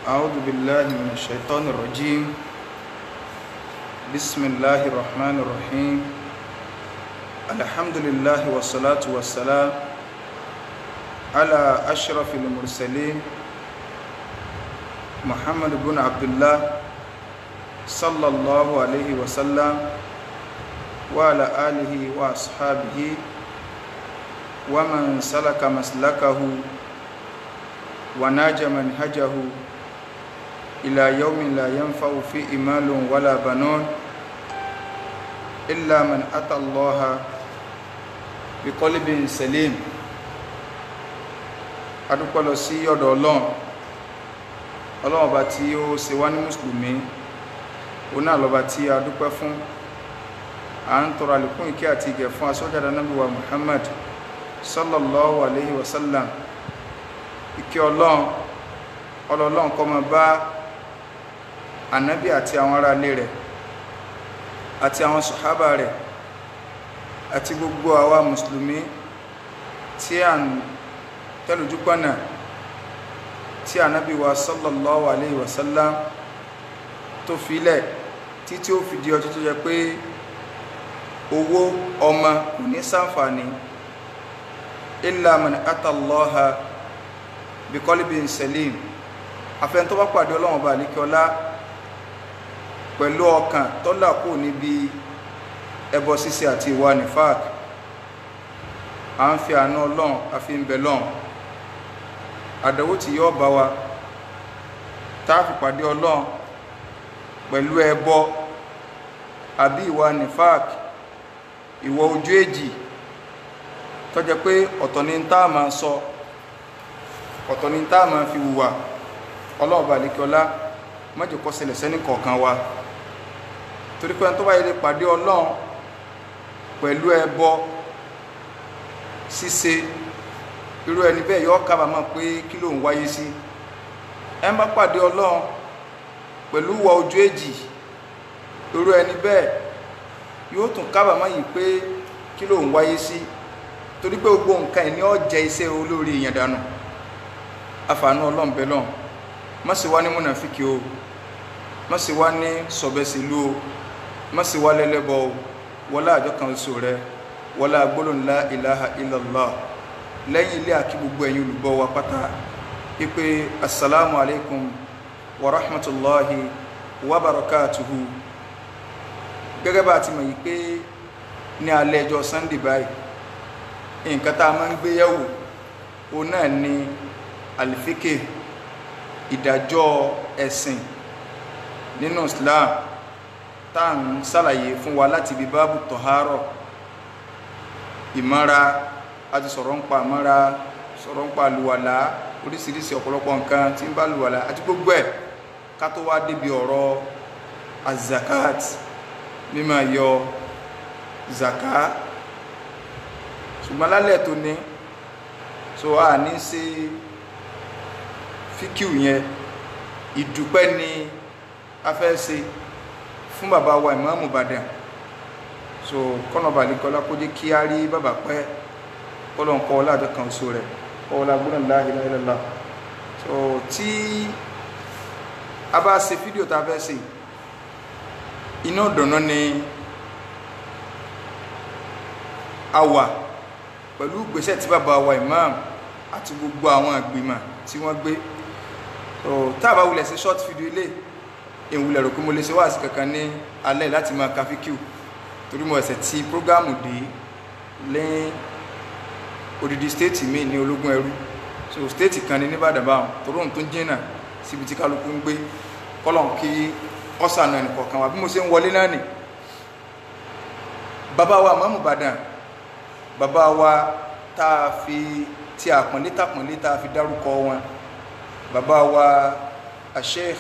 أعوذ بالله من الشيطان الرجيم بسم الله الرحمن الرحيم الحمد لله والصلاة والسلام على أشرف المرسلين محمد بن عبد الله صلى الله عليه وسلم وعلى آله وأصحابه ومن سلك مسلكه وناج منهجه إلى يوم لا ينفع فيه مال ولا بنون إلا من أتى الله بقلب سليم. adúpẹ́ lọ sí ọ̀dọ̀ Ọlọ́run ọba tí ó ṣe wá ní mùsùlùmí, òun náà lọ́ba tí a dúpẹ́ fún. À ń tọrọ àlékún ìkẹ́ àti ìgẹ̀ fún aṣọ́jáde Ànábì wa Muhammad sallallahu alayhi wa sallam. Ìkẹ́ Ọlọ́run kó máa bá Ànábì àti àwọn ará ilé rẹ̀ àti àwọn sàhábà rẹ̀ àti gbogbo àwa mùsùlùmí tí à ń tẹ́lójú pọ́nà tí Ànábì wa sallallahu alayhi wa sallam tó filẹ̀ títí ó fi di ọjọ́ tó jẹ́ pé owó ọmọ kò ní ṣàǹfààní illa man ata Allaha bi qalbin salim. Àfẹn tó bá pàdé Ọlọ́run ọba àlékiọlá pẹ̀lú ọkàn tó là kúrò níbi ẹbọ ṣíṣe àti ìwà nifaq. À ń fi àánú Ọlọ́run àfi ń bẹ lọ́run àdánwò tí yóò bá wa tá a fi pàdé Ọlọ́run pẹ̀lú ẹbọ àbí ìwà nifaq, ìwọ ojú èjì tó jẹ́ pé ọ̀tọ̀ ni tá a máa sọ, ọ̀tọ̀ ni tá a máa fi hùwà. Ọlọ́run ọba àlékiọlá má jẹ́ kó ṣẹlẹ̀ sẹ́ni kọ̀ọ̀kan wa, torí pé ẹni tó bá yẹ lè pàdé Ọlọ́run pẹ̀lú ẹbọ ṣíṣe, irú ẹni bẹ́ẹ̀ yóò kábàámọ̀ pé kí ló ń wáyé sí. Ẹni bá pàdé Ọlọ́run pẹ̀lú ìwà ojú èjì, irú ẹni bẹ́ẹ̀ yóò tún kábàámọ̀ yìí pé kí ló ń wáyé sí, torí pé gbogbo nǹkan ìní ọ̀jẹ̀ iṣẹ́ olórí èèyàn dànù. Àfààní Ọlọ́run bẹ lọ́hùn, má sì wá ní múnàfíkì o, má sì wá ní sọ̀bẹ̀sìlú o, má sì wá lẹ́lẹ́bọ o, wọlá àjọ kan oṣù rẹ, wọlá gbólóhùn la ilaha illallah. Lẹ́yìn ilé àkí gbogbo ẹ̀yin olùgbọ́ wa pátá pípé assalamu alaikum wa rahmatullahi wa barakatuhu. Gẹ́gẹ́ bá ti mọ̀ yìí pé ní alẹ́ ọjọ́ Sunday báyìí, nǹkan tá a máa ń gbé yẹ̀wò òun náà ni alifike, ìdájọ́ ẹ̀sìn nínú Islam, tá à ń ṣàlàyé fún wa láti ibi báàbù tọ̀hárọ̀, ìmọ́ra. A ti sọ̀rọ̀ ń pa ìmọ́ra, sọ̀rọ̀ ń pa àlùwàlá, oríṣiríṣi ọ̀pọ̀lọpọ̀ nǹkan tí ń bá àlùwàlá àti gbogbo ẹ̀, ká tó wá débi ọ̀rọ̀ azakat, mímọ̀ yọ zaka. Ṣùgbọ́n lálẹ́ tó ní so a ní ṣe fíkíù yẹn, ìdúpẹ́ ni a fẹ́ ṣe fún bàbá wa Ìmáàmù Ìbàdàn. So kọ́nà bàlíkọ́lá kó jẹ́ kí á rí bàbá pẹ́, kọ́lọ̀ ń kọ́ ọlájọ́ kan oṣù rẹ̀, ọlá gbọ́nà la ilaha illallah. So tí a bá ṣe fídíò tá a fẹ́ ṣe, iná ọ̀dọ̀nà ni a wà pẹ̀lú ìgbésẹ̀ tí bàbá wa Ìmáàmù àti gbogbo àwọn ìgbìmọ̀ tí wọ́n gbé. Tá a bá wulẹ̀ sí short video ilé, ìwulẹ̀ rò pé mo lè ṣe wáàsí kankan ní alẹ́ láti máa ka fíkíù, torí mo ẹ̀sẹ̀ tí prógámù dé lẹ́yìn odidi stéètì mi ní Ológun Ẹrú. So stéètì kan ní Ìbàdàn báwọn, torí òun tó ń jìnnà síbi tí kálukú ń gbé. Kọ́lọ̀ kí ọ̀sán ẹnì kọ̀ọ̀kan wa bí mo ṣe ń wọlé náà nì. Bàbá wa Ìmáàmù Ìbàdàn, bàbá wa tá a fi tí àpọ̀nlé tàpọ̀nlé tá a fi dárúkọ wọn, bàbá wa Sheikh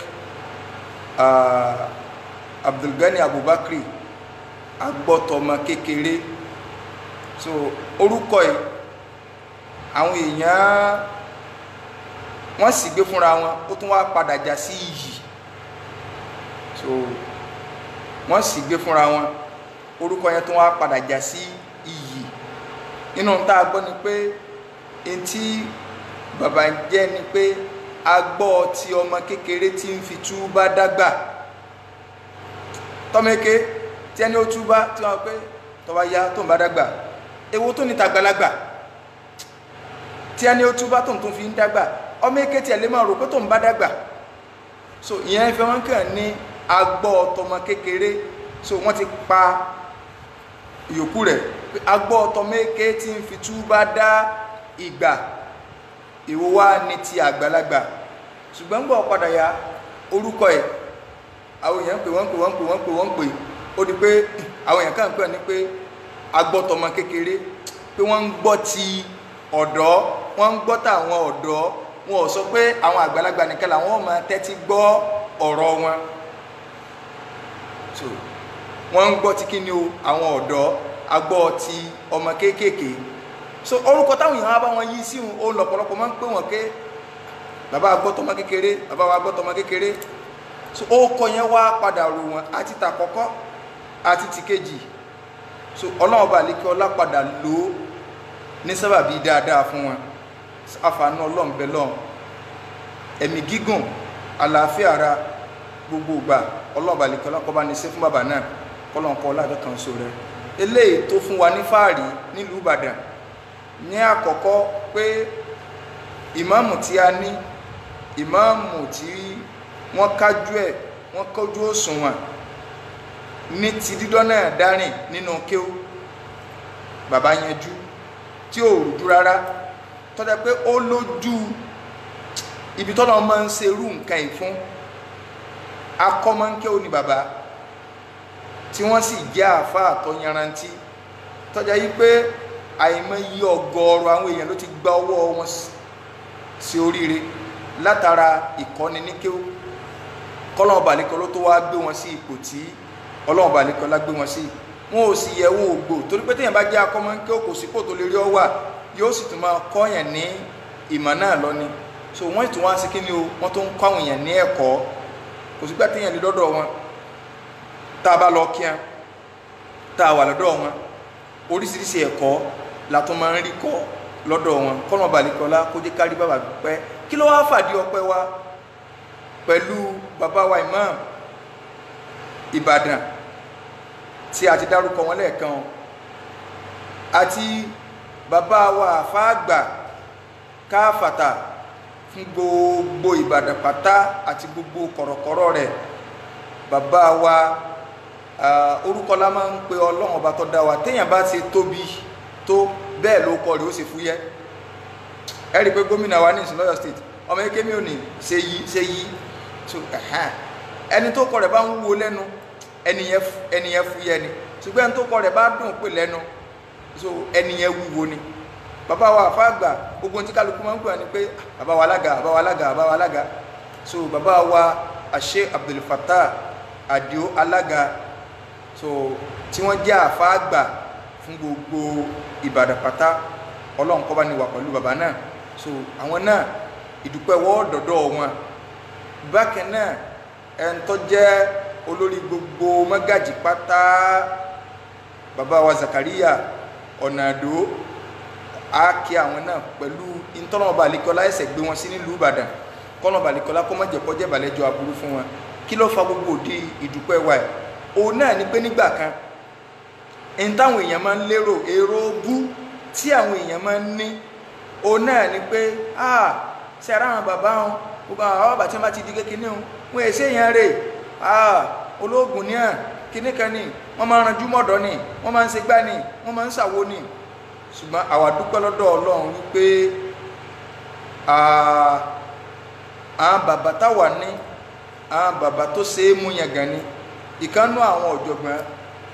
Abdulgani Abubakar agbọ́tọ̀mọ kékeré. So orúkọ yìí àwọn èèyàn wọ́n sì gbé fúnra wọn, ó tún wá padà já sí iyì. So wọ́n sì gbé fúnra wọn, orúkọ yẹn tún wá padà já sí iyì. Nínú tá a gbọ́ ni pé ntí bàbá ń jẹ́ ni pé agbọ́ ti ọmọ kékeré tí ń fi túbá dàgbà tọ́mẹ́ké tí ẹni ó túbá tí wọ́n pé tọ́wá yá tó ń bá dàgbà èwo tó ní tàgbàlagbà tí ẹni ó túbá tó ń tún fi ń dàgbà ọmọ èké tí ẹ lè máa rò pé tó ń bá dàgbà so ìyẹn fẹ́ wọ́n kàn ní agbọ́ tọmọ kékeré so wọ́n ti pa ìyókù rẹ̀ agbọ́ tọmọ èké tí ń fi túbá dá ìgbà èwo wá ní ti àgbàlagbà ṣùgbọ́n gbọ́ padà ya orúkọ ẹ̀ àwọn èèyàn pè wọ́n pè ó di pé àwọn èèyàn kàn pè ní pé agbọ́tọmọ kékeré pé wọ́n ń gbọ́ ti ọ̀dọ́ wọ́n ń gbọ́ tàwọn ọ̀dọ́ wọn ò sọ pé àwọn àgbàlagbà nìkan làwọn máa tẹ́tí gbọ́ ọ̀rọ̀ wọn so wọ́n ń gbọ́ ti kí ni o àwọn ọ̀dọ́ agbọ́ ti ọmọ kéékèèké so orúkọ táwọn èèyàn bá wọn yí sí òun lọ́pọ̀lọpọ̀ máa ń pè wọ́n ké bàbá agbọ́tọmọ kékeré bàbá wa agbọ́tọmọ kékeré so ó kọ yẹn wá padà rò wọn àti tàkọ́kọ́ àti tìkejì so ọlọ́run bá lè kí ọlá padà lò ó ní sábàbí dáadáa fún wọn àfààní ọlọ́run bẹ lọ́run ẹ̀mí gígùn àlàáfíà ara gbogbo ìgbà ọlọ́run bá lè kí ọlá kọ́ bá ní sí fún bàbá náà kọ́lọ́n kọ́ ọlá kan so rẹ eléyìí tó fún wa ní fáàrí nílùú Ìbàdàn ní àkọ́kọ́ pé ìmáàmù tí a ní ìmáàmù tí wọ́n kájú ẹ̀ wọ́n kọjú òṣùwọ̀n ní ti dídọ́ náà dárìn nínú kéwú bàbá yanjú tí ò rújú rárá tọ́jà pé ó lójú ibi tọ́lọ́ máa ń ṣe irú nǹkan yìí fún akọ́mọ́nkéwú ni bàbá tí wọ́n sì jẹ́ àáfàá tó yanrantí tọ́jà yìí pé àìmọye ọgọ́rùn àwọn èèyàn ló ti gba ọwọ́ wọn sí oríire látara ìkọ́ni ní kéwú kọ́lọ́n ọ̀bàlẹ́kọ́ ló tó wá gbé wọn sí ipò tí ọlọ́run ọ̀bàlẹ́kọ́ lá gbé wọn sí wọn ò sì yẹ wọn ò gbò torí pé téèyàn bá jẹ́ akọ́mọ́nkéwú kò sípò tó lè rí ọ wà yóò sì tún máa kọ́yàn ní ìmọ̀ náà lọ ni so wọ́n tún wá sí kí ni o wọ́n tó ń kọ́ àwọn èèyàn ní ẹ̀kọ́ kò sígbà téèyàn lè dọ́dọ̀ wọn tá a bá lọ kí wọn tá a wà lọ́dọ̀ wọn oríṣiríṣi ẹ̀kọ́ la tún máa ń rí kọ́ lọ́dọ̀ wọn kọ́nà balẹ̀kọ́lá kó jẹ́ kárí bàbá dúpẹ́ kí ló wá fàdí ọpẹ́ wa pẹ̀lú bàbá wa Imam Ìbàdàn tí a ti dárúkọ wọn lẹ́ẹ̀kan àti bàbá wa àfáàgbà káfàtà fún gbogbo Ìbàdàn pátá àti gbogbo kọ̀rọ̀kọ̀rọ̀ rẹ̀ bàbá wa orúkọ la máa ń pe Ọlọ́run ọba tó dá wa téèyàn bá ṣe tóbi tó bẹ́ẹ̀ ló kọ rẹ̀ ó sì fúyẹ́ ẹ rí i pé gómìnà wa ní ìsìn lọ́yọ̀ state ọmọ eke mi ò ní ṣe yí so ẹni tó kọ rẹ̀ bá ń wúwo lẹ́nu ẹnìyẹn fúyẹ́ ni ṣùgbọ́n ẹni tó kọ rẹ̀ bá dùn pé lẹ́nu so ẹnìyẹn wúwo ni bàbá wa àfáàgbà gbogbo tí kálukú máa ń gbà ní pé bàbá wa alága bàbá wa alága bàbá wa alága so bàbá wa Sheikh Abdul Fattah Adio alága so tí wọ́n jẹ́ àfáàgbà fún gbogbo Ìbàdàn pátá Ọlọ́run kó bá ní wà pẹ̀lú bàbá náà so àwọn náà ìdúpẹ́ wọ́ dọ̀dọ̀ wọn bákan náà ẹni tó jẹ́ olórí gbogbo mọ́gàjì pátá bàbá wa Zakaria Ọ̀nàdó á kí àwọn náà pẹ̀lú ìtọ́nàmọba àlekọ́lá ẹsẹ̀ gbé wọn sí nílùú Ìbàdàn kọ́nàmọba àlekọ́lá kó má jẹ́ kọjá ìbàlẹ́jọ́ aburú fún wọn kí ló fa gbogbo òdi ìdúpẹ́ wa ẹ̀ òun náà ní pé nígbà kan ẹni táwọn èèyàn máa ń lérò èrò bú tí àwọn èèyàn máa ń ní òun náà ni pé ṣe ara àwọn bàbá wọn gbogbo àwọn bàbá tí wọn bá ti di kékeré wọn èsì èèyàn rè olóògùn ní kíní kan ní wọn máa ń ranjú mọ́dọ̀ ni wọn máa ń ṣe gbá ni wọn máa ń ṣàwo ni ṣùgbọ́n àwa dúpẹ́ lọ́dọ̀ Ọlọ́run wípé àwọn bàbá táwa ní àwọn bàbá tó ṣe é mú yangàn ni ìkànnú àwọn ọ̀jọ̀gbọ́n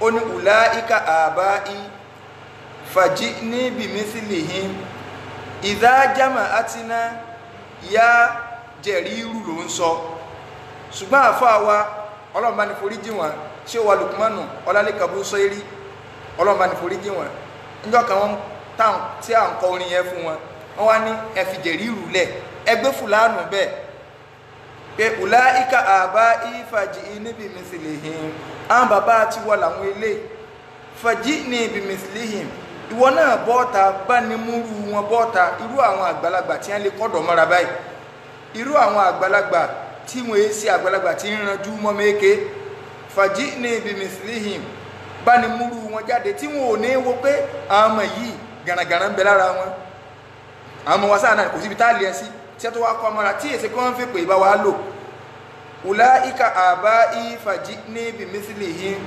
ó ní ulaika abai fajini bimithilihim idha jama'atina ya Jẹ̀ríru ló ń sọ ṣùgbọ́n àfáà wa Ọlọ́run bá ní foríjì wọn ṣé wà Lukmanu Ọlálẹ́kàbú Sọ́ẹ́rí Ọlọ́run bá ní foríjì wọn níjọ́ kan wọ́n táwọn tí à ń kọ orin yẹn fún wọn wọ́n wá ní ẹ fi Jẹ̀ríru lẹ̀ ẹgbẹ́ fúlànù bẹ́ẹ̀ pé ulaika abai fajini bimithilihim àwọn bàbá ti wọ làwọn ilé fajini bimithilihim ìwọ náà bọ́ọ̀ta bá ní múrú wọn bọ́ọ̀ta irú àwọn àgbàlagbà tí wọ́n lè kọ́dọ̀ mọ́ra báyìí irú àwọn àgbàlagbà tí wọ́n yé sí àgbàlagbà tí ń ranjú mọ́ méke fajini bimithlihim bá ní múrú wọn jáde tí wọn ò ní wo pé àwọn ọmọ yìí gànàgànà ń bẹ lára wọn àwọn ọmọ wa sáà náà kò síbi tá a lè ẹ sí tí a tó wá kọ́ ọmọra tí èsì kan fi pè bá wa lò ulaika abai fajini bimithlihim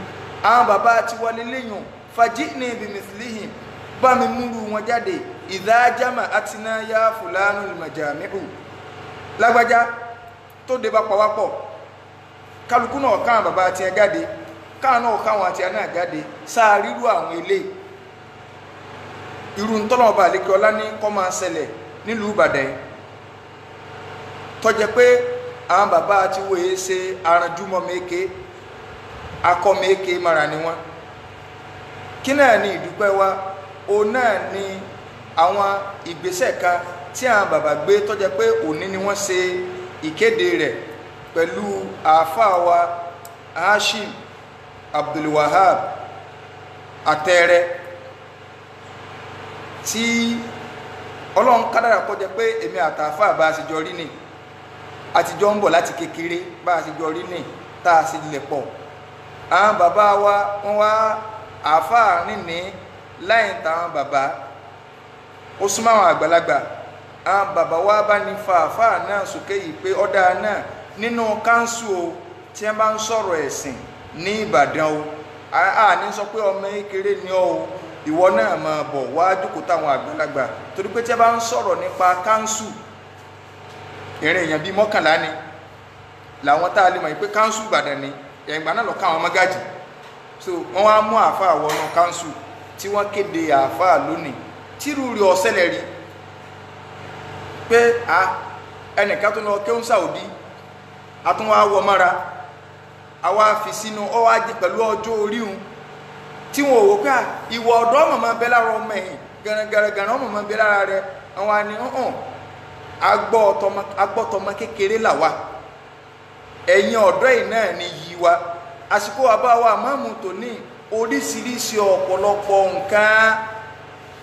àwọn bàbá ti wọlé léyìn fajini bimithlihim bá mi múrú wọn jáde idha jama'atina ya fulanu al-majami'u lágbájá tó dé bá pàwápọ̀ kálukú náà káwọn bàbá àti ẹ jáde káwọn náà káwọn àti ẹ náà jáde sáà ríru àwọn ilé irú ntọ́lọ́mọba àlékè ọlá ní kọ́ máa ṣẹlẹ̀ nílùú Ìbàdàn tó jẹ́ pé àwọn bàbá àti wòye ṣe aranjúmọ́ méke akọ méke mara ni wọ́n kí náà ní ìdúpẹ́ wa òun náà ní àwọn ìgbésẹ̀ kan tí àwọn bàbá gbé tó jẹ́ pé òní ni wọ́n ṣe ìkéde rẹ̀ pẹ̀lú àáfàá wa Hashim Abdulwahab Atẹ́rẹ́ tí Ọlọ́run kádàrá kó jẹ́ pé èmi àtàáfàá bá a ṣe jọ rí ni àtijọ́ ń bọ̀ láti kékeré bá a ṣe jọ rí ni tá a ṣe lè pọ̀ àwọn bàbá wa wọ́n wá àáfàá rìn ní láyìn táwọn bàbá ó súnmọ́ àwọn àgbàlagbà àwọn bàbá wa bá ní fa àáfàá náà sókè yìí pé ọ̀dà náà nínú káńsù o tí wọ́n bá ń sọ̀rọ̀ ẹ̀sìn ní Ìbàdàn o àní sọ pé ọmọ kékeré ni ọ́ o ìwọ náà máa bọ̀ wá jókòó táwọn àgbàlagbà torí pé tí wọ́n bá ń sọ̀rọ̀ nípa káńsù ìrìn èèyàn bíi 11 ni làwọn tá a lè mọ̀ pé káńsù Ìbàdàn ni ẹ̀gbà náà lọ káwọn mọ́gàjì so wọ́n wá mú àáfàá wọnú káńsù tí wọ́n kéde àáfàá lónìí tírú rí ọ̀sẹ̀lẹ̀ rí pé ẹnìkan tó lọ kéwọ́n Saudi àtúnwá wọ mọ́ra àwa fi sínú ọwọ́ ajé pẹ̀lú ọjọ́ orí un tí wọn ò wò pé ìwọ ọ̀dọ́ ọmọ bẹ lára ọmọ ẹ̀yìn gẹ̀rẹ̀gẹ̀rẹ̀ ọmọ bẹ lára rẹ àwọn àni agbọ́tọmọ kékeré làwà ẹ̀yìn ọ̀dọ́ yìí náà ni yìí wa àsìkò àbáwá máàmù tó ní oríṣiríṣi ọ̀pọ̀lọpọ̀ nǹkan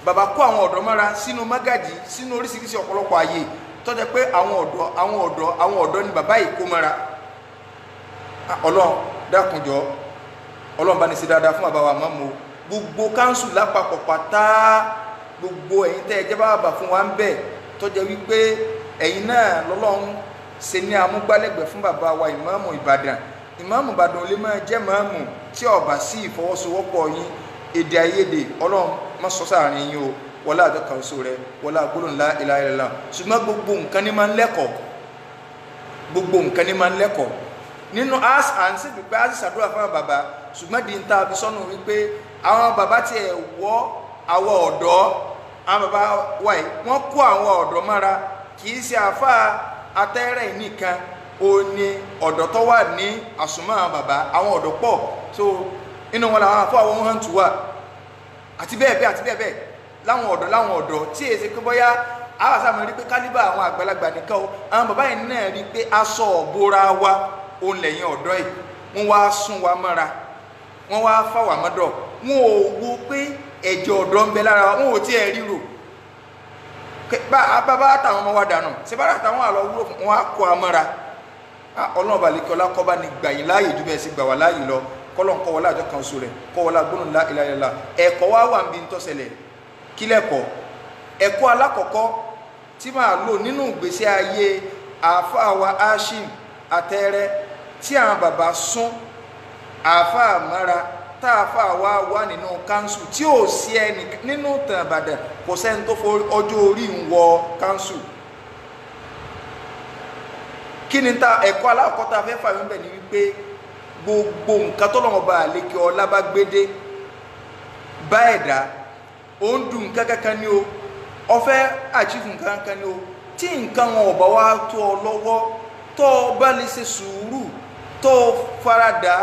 bàbá kó àwọn ọ̀dọ́ mọ́ra sínú mágàjì sínú oríṣiríṣi ọ̀pọ̀lọpọ̀ àyè tó jẹ́ pé àwọn ọ̀dọ́ ni bàbá yìí kó mọ́ra Ọlọ́run dákunjọ́ Ọlọ́run bá ní ṣe dáadáa fún bàbá wa máàmù gbogbo káńsù lápapọ̀ pátá gbogbo ẹ̀yin tẹ́ ẹ jẹ́ bàbá fún wa ń bẹ̀ tó jẹ́ wípé ẹ̀yin náà lọ́lọ́run ṣe ní amúgbálẹ́gbẹ̀ẹ́ fún bàbá wa ìmáàmù Ìbàdàn ìmáàmù Ìbàdàn lè máa jẹ́ máàmù tí ó bá sí ìfọwọ́sowọ́pọ̀ yín èdè àìyedè Ọlọ́run má sọ sáàrin yín o wọlá àjọkà oṣù rẹ wọlá gbólóhùn la ilaha illallah ṣùgbọ́n gbogbo nǹkan ní máa ń lẹ́kọ̀ọ́ nínú àǹsìbí pé a sì ṣàdúrà fún àwọn bàbá ṣùgbọ́n di ń ta àbí sọ́nù wípé àwọn bàbá ti ẹ̀ wọ́ àwọn ọ̀dọ́ àwọn bàbá wa yìí wọ́n kó àwọn ọ̀dọ́ mọ́ra kì í ṣe àáfàá Atẹ́rẹ́ nìkan ó ní ọ̀dọ́ tó wà ní àsùnmọ́ àwọn bàbá àwọn ọ̀dọ́ pọ̀ so inú wọn làwọn àfọ àwọn hàn tù wà àti bẹ́ẹ̀ bẹ́ẹ̀ láwọn ọ̀dọ́ tí èsì pé bóyá àwọn àṣàmì rí pé kálíbà àwọn àgbàlagbà nìkan o àwọn bàbá yìí náà rí pé aṣọ ọ̀bọra wa òun lẹ́yìn ọ̀dọ́ yìí wọ́n wá sún wa mọ́ra wọ́n wá fà wá mọ́dọ̀ wọn ò wo pé ẹ̀jẹ̀ ọ̀dọ́ ń bẹ lára wa wọn ò tí ẹ̀ ríro bàbá àtàwọn ọmọ wa dànù ṣèbára àtàwọn àlọ́ wúlò fún wọn á kó a mọ́ra Ọlọ́run balẹ̀kẹ́ ọlá kọ́ bá ní gbà yín láàyè ju bẹ́ẹ̀ sí gbà wá láàyè lọ kọ́lọ́n kọ́ wọlé àjọ kan oṣù rẹ̀ kọ́ wọlé gbólóhùn la ilaha illallah ẹ̀kọ́ wá wà níbi tó ṣẹlẹ̀ kí lẹ́kọ̀ọ́ ẹ̀kọ́ alákọ̀ọ́kọ́ tí máa lò nínú ìgbésí ayé àáfàá wa Hashim Atẹ́rẹ́ tí àwọn bàbá sún àáfàá mọ́ra tá àáfàá wa wà nínú káńsù tí ò sí ẹnì nínú ìtàn Ìbàdàn kò sẹ́ni tó fọ ọjọ́ orí ń wọ káńsù kí ni ta ẹ̀kọ́ alákọ̀ọ́kọ́ tá a fẹ́ fà mí bẹ̀ ni wípé gbogbo nǹkan tó lọ́wọ́ bá àlékè ọlá bá gbédé bá ẹ̀dá ó ń dùn nǹkan kankan ní o ọfẹ́ àchífù nǹkan kankan ní o tí nǹkan wọn ò bá wá tó ọ lọ́wọ́ tó o bá lè ṣe sùúrù tó o faradà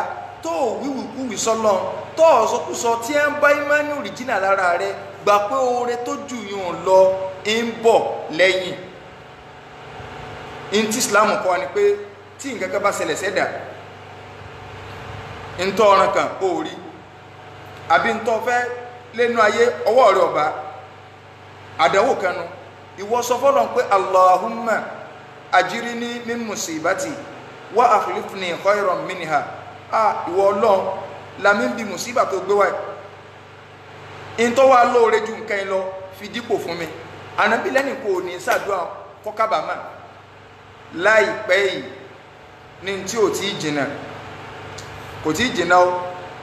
tó o wíwìkúwì sọ́lọ́ tó o sọkúsọ tí ẹ ń bá ìmánì òrìjínà lára rẹ gbà pé oore tó jù yùn lọ ń bọ̀ lẹ́yìn ntí Islam kọ́ ni pé tí nǹkan kan bá ṣẹlẹ̀ sẹ́dà ntọ́ ọ̀ràn kan ó rí àbí ntọ́ fẹ́ lẹ́nu ayé ọwọ́ rẹ̀ ọba àdánwò kanu ìwọ sọ fọ́lọ́n pé Allahumma ajirini min musibati wa akhlifni khayran minha. Ìwọ Ọlọ́run là mí bí musiba tó gbé wá in tó wá lóore ju nǹkan lọ fi dípò fún mi. Ànábì lẹ́ni kò ní ṣàdúrà kó kábàámọ̀ láìpẹ́ yìí ní tí ò tí jìnnà kò tí jìnnà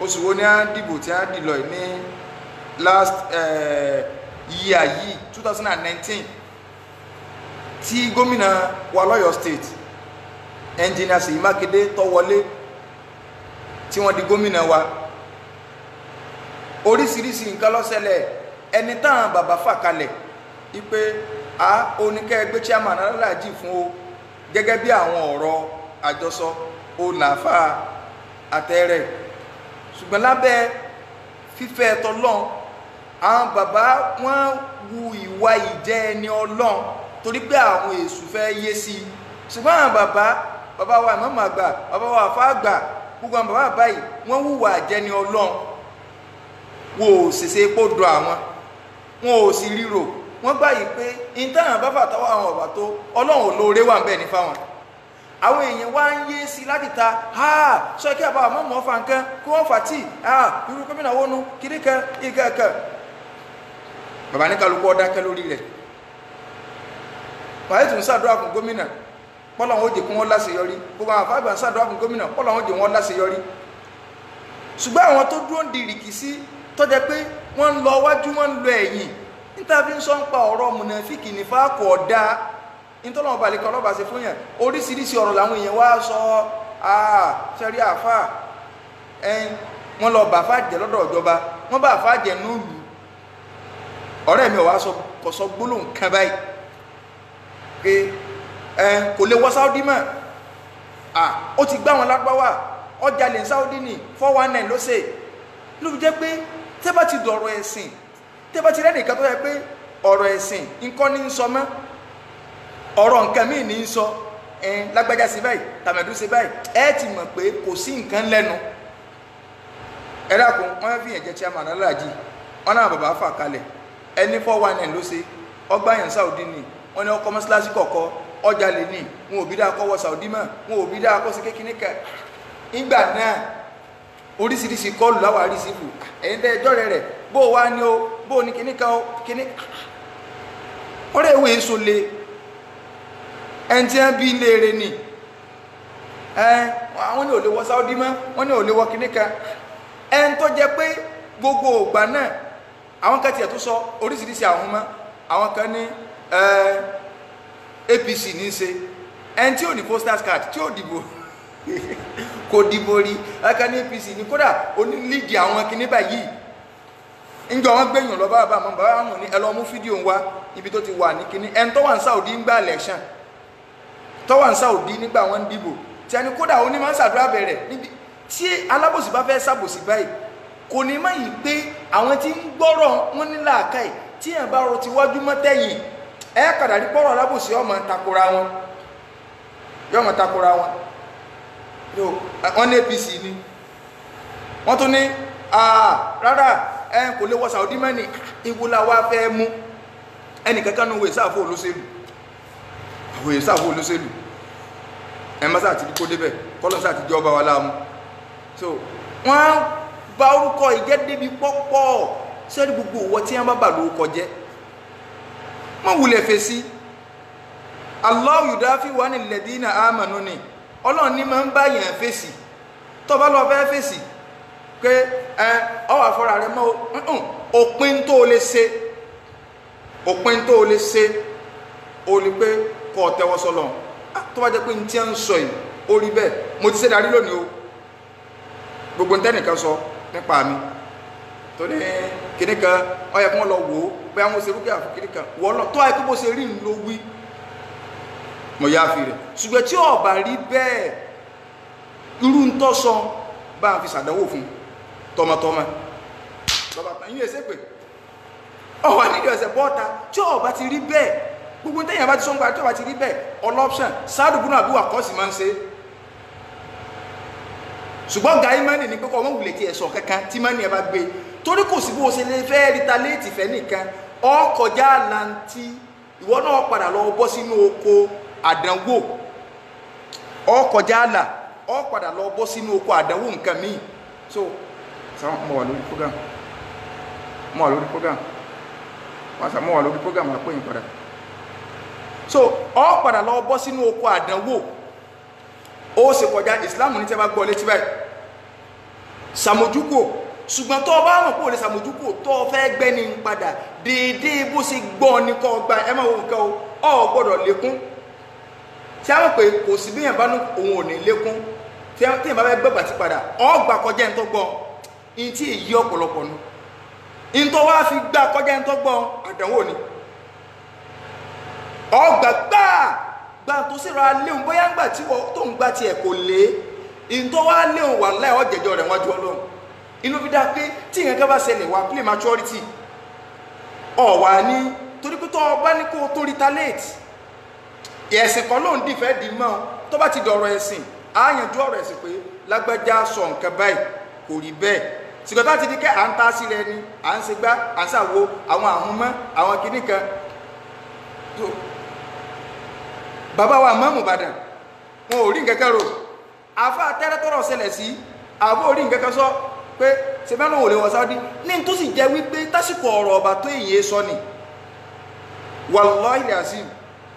oṣù wo ní á dìbò tí á dìlọ ní last year yìí 2019 tí gómìnà wa l'Ọ́yọ́ state engineer Ṣèyí Mákindé tó wọlé tí wọ́n di gómìnà wa oríṣiríṣi nǹkan ló ṣẹlẹ̀ ẹni táwọn bàbá fà kalẹ̀ wípé oníkẹ́ ẹgbẹ́ chairman Alálàájì fún o gẹ́gẹ́ bí àwọn ọ̀rọ̀ àjọsọ olàfà àtẹ́rẹ̀ ṣùgbọ́n lábẹ́ fífẹ́ tọlọ́n àwọn bàbá wọ́n wu ìwà ìjẹ́ ẹni Ọlọ́run torí pé àwọn èṣù fẹ́ yé sí ṣùgbọ́n àwọn bàbá wa ìmáàmù àgbà bàbá wa àfáà àgbà gbogbo àwọn bàbá báyìí wọ́n wùwà àjẹni Ọlọ́run wò ó ṣèṣe epo dùn àwọn wọn ò sì ríro wọ́n gbà yìí pé ìtàn bàbá àtàwọn àwọn ọ̀bà tó Ọlọ́run olóore wà ń bẹ̀ ní fáwọn àwọn èèyàn wá ń yé sí láti ta sọ kí àbá àmọ́ mọ́ fa nǹkan kí wọ́n fà tí irú gómìnà wọnú kiri kan ìgà kan bàbá ní kálukú ọdákẹ́ lórí rẹ̀ bàbá tún ṣàdúrà fún gómìnà pọ́lọ̀ wọn ó jẹ́ kí wọ́n láṣeyọrí gbogbo àwọn àfáàgbà ń ṣàdúrà fún gómìnà pọ́lọ̀ wọn ó jẹ́ wọ́n láṣeyọrí ṣùgbọ́n àwọn tó dúró ń di ìrìkì sí tọ́jẹ́ pé wọ́n ń lọ wájú wọ́n ń lọ ẹ̀yìn níta fi ń sọ ń pa ọ̀rọ̀ mùnàfíkì ní fáàkọ̀ ọ̀dá ìtọ́lọ̀wọ̀n balẹ̀kọ̀ ọlọ́bà ṣe fún yẹn oríṣiríṣi ọ̀rọ̀ làwọn èèyàn wá sọ ṣẹ́rí àfà wọ́n lọ bà fà jẹ́ lọ́dọ̀ ìjọba wọ́n bà fà jẹ́ núùlù ọ̀rẹ́ mi ò wá sọ gbólóhùn kan báyìí pé kò lè wọ Saudi mọ́ ó ti gbá wọn lágbáwà ọjà lè Saudi ní 419 ló ṣe ló fi jẹ́ pé tẹ́ bá ti dọ̀rọ̀ ẹ̀sìn tẹ́ bá ti rẹ́ nìkan tó yẹ pé ọ̀rọ̀ ẹ̀sìn nǹkan ní ń sọ mọ́ ọ̀rọ̀ nǹkan míì ní ń sọ lágbájá sí báyìí tàmẹ̀dú sí báyìí ẹ ti mọ̀ pé kò sí nǹkan lẹ́nu ẹ dákun wọ́n fi ẹ̀jẹ̀ chairman Alálàájì wọn náà bàbá fà kalẹ̀ ẹni 419 ló ṣe ọgbà yẹn Saudi ní wọn ni ọkọ̀ mọ́sálásí kọ̀ọ̀kọ́ ọjà lè ní wọn ò bí dáa kọ́ wọ Saudi mọ́ wọn ò bí dáa kọ́ sí kékeré kan ìgbà náà oríṣiríṣi kọlù láwárí sífù ẹ̀yìn tẹ́ ẹjọ́ rẹ̀ bó wá ní o bó ní kíní kan kíní ọ̀rẹ́ ìwé èso le ẹni tí wọ́n bí léèrè ní àwọn ní ò lè wọ Saudi mọ́ wọ́n ní ò lè wọ kíní kan ẹni tó jẹ́ pé gbogbo ògbà náà àwọn kan tiẹ̀ tó sọ oríṣiríṣi àwọn ọmọ àwọn kan ní APC ní í ṣe ẹni tí ò ní posters card tí ò dìbò kò dìbò rí aka ní APC ní kódà onílíìgì àwọn kìíní báyìí ńjọ wọn gbẹ̀yìn lọ bàbá wọn ní ẹ lọ mú fídíò wa ibi tó ti wà ní kìíní ẹni tó wà ní Saudi ń gba election tó wà ní Saudi nígbà wọn ń dìbò tí a ní kódà ó ní máa ń ṣàdúrà bẹ̀rẹ̀ níbi tí alábòsí bá fẹ́ ṣàbòsí báyìí kò ní má yìí pé àwọn tí ń gbọ́rọ̀ wọn ní làákàyè tí ẹ̀ bá rọ ti wájú mọ́tẹ́yìn ẹ̀ kàdà rí pọ́rọ̀ alábòsí ọmọ takora wọn yọmọ takora wọn wọ́n ní APC ni wọ́n tún ní rárá kò lè wọ Saudi mẹ́ni ìwòlá wa fẹ́ mú ẹnì kankan ní òwe sáàfó olóṣèlú ẹmọ́sá àti kó débẹ̀ kọ́lọ́sá àti jọba wa láàmú so wọ́n bá orúkọ ìjẹ́ débi pọ́pọ́ sẹ́rí gbogbo owó tí wọ́n bá bà lórúkọ jẹ́ wọ́n wulẹ̀ fèsì Allahu yudafi'u 'anil ladina amanu ni Ọlọ́run ní máa ń bá yẹn fèsì tó bá lọ fẹ́ fèsì pé ọwà fọ́ra rẹ mọ́ òpin tó lè ṣe o lè pé kọ́ tẹ́wọ́ sọ́lọ́run tó bá jẹ́ pé ní tí ń sọ yìí ó rí bẹ́ẹ̀ mo ti ṣe darí lónìí o gbogbo tẹ́nìkan sọ nípa mi tó ní kíní kan ó yẹ kí wọ́n lọ wò ó pé àwọn ṣe rúkẹ́ àfi kíní kan wọ́n lọ tó ayé kó bó ṣe rí ló wí mo yá fi rẹ̀ ṣùgbọ́n tí ó bá rí bẹ́ẹ̀ irú ń tọ́ sọ bá ń fi ṣàdánwò fún tọmọtọmọ lọ́ba tán yín èsè pé ọ̀wà nídìí ọ̀sẹ̀ bọ́ta tí ó bá ti rí bẹ́ẹ̀ gbogbo tẹ́yìn bá ti sọ́ngbà tí ó bá ti rí bẹ́ẹ̀ ọlọ́pṣàn sáàdùgbùnà àbúwà kọ́sì máa ń ṣe ṣùgbọ́n ga imani ní pẹ́kọ̀ wọ́n wùlẹ̀ tí ẹ̀sọ̀ kankan tí imani ẹ bá gbé torí kò sí bó ṣe lè fẹ́ rítaléètì fẹ́ nìkan ọkọjá àlàntí ìwọ náà padà lọ bọ́ sínú oko àdánwò ọ kọjá àlà ọ padà lọ bọ́ sínú oko àdánwò nǹkan míì so mo wà lórí program mo wà lórí program àpò yìí padà so ọ padà lọ bọ́ sínú oko àdánwò ó sì kọjá Islam ní tẹ́ bá gbọ́ létí báyìí sàmójúkò ṣùgbọ́n tó bá mọ̀ pé o lè sàmójúkò tó fẹ́ gbẹ́ni padà déédéé bó ṣe gbọ́ ní kọ́ gba ẹ máa wo nǹkan o ọ gbọ́dọ̀ lékún tí a mọ̀ pé kò sí bí yẹn bá ní òun ò ní lékún tí yẹn bá fẹ́ gbẹ́gbà tí padà ọ gbà kọjá ẹni tó gbọ́ ní tí èyí ọ̀pọ̀lọpọ̀ nu ní tó wá fi gbà kọjá ẹni tó gbọ́ àdánwò ni ọ gbà tó sì ra léwu bóyá ńgbà tí tó ń gbà tiẹ̀ kò lé ní tó wá léwu wà láì ọ̀jẹ̀jọ́ rẹ̀ wájú Ọlọ́run inú fi dá pé tí ìyẹn ká bá ṣẹlẹ̀ wá play maturity ọ̀wà ní torí pé tó ọba ní kó tó retaliate ẹ̀sìn kan ló ń dìfẹ́ dì mọ́ tó bá ti dọ̀rọ̀ ẹ̀sìn àyànjú ọ̀rọ̀ ẹ̀sìn pé lágbájá sọ nǹkan báyìí kò rí bẹ́ẹ̀ sìkọ́tà ti di kẹ́ à ń ta sí rẹ ni à ń ṣe gbá à ń ṣàwo àwọn àhúnmọ́ àwọn kìíní kan bàbá wa Ìmáàmù Ìbàdàn wọn ò rí nǹkan kan rò àfa tẹ́rẹ́tọ́rọ̀ ṣẹlẹ̀ sí àbó orí nǹkan kan sọ pé ṣe bá lóun ò lè wọ Saudi ní tó sì jẹ́ wípé tásìkò ọ̀rọ̀ ọba tó èyí sọ ni wallahi azim